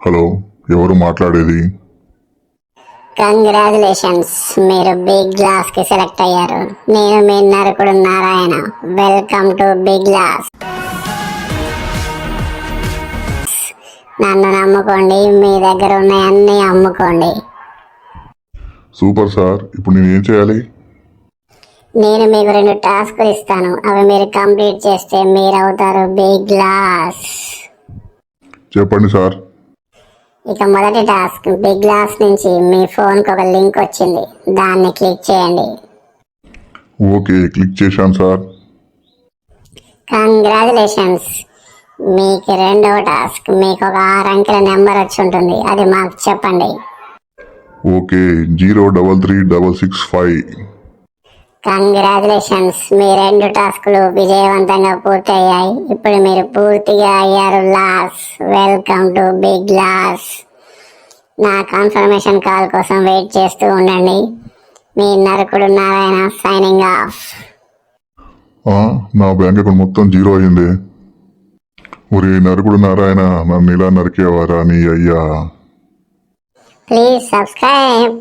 Hello, ఎవరు మాట్లాడేది? Congratulations, మీరు బిగ్ గ్లాస్ కి సెలెక్ట్ అయ్యారు. నేను మీ నరకుడు Narayana. Welcome to big glass. నన్ను నమ్ముకోండి, మీ దగ్గర ఉన్న అన్ని అమ్ముకోండి. సూపర్ సార్, ఇప్పుడు నేను ఏం చేయాలి? నేను మీకు 2 టాస్కులు ఇస్తాను. అవి మీరు కంప్లీట్ చేస్తే మీరు అవుతారు బిగ్ గ్లాస్. చెప్పండి సార్. ఇక మొదటి టాస్క్, బిగ్ గ్లాస్ నుంచి మీ ఫోన్కి ఒక లింక్ వచ్చింది, దాన్ని క్లిక్ చేయండి. ఓకే, క్లిక్ చేశాను సార్. కంగ్రాచులేషన్స్, మీకు రెండవ టాస్క్. మీకు ఒక 6 అంకెల నెంబర్ వచ్చి ఉంటుంది, అది మాకు చెప్పండి. ఓకే, 033665. కంగ్రాచులేషన్స్, మీ 2 టాస్కులు విజయవంతంగా పూర్తయ్యాయి. ఇప్పుడు మీరు పూర్తిగా అయ్యారు loss. Welcome to big glass. నా కన్ఫర్మేషన్ కాల్ కోసం వెయిట్ చేస్తూ ఉండండి. మీ నరకుడు నారాయణ సైనింగ్ ఆఫ్. నా బ్యాంక్ అకౌంట్ మొత్తం 0 అయింది. ఒరే నరకుడు నారాయణ, నన్ను ఇలా నరికేవారా నీ అయ్యా? Please subscribe.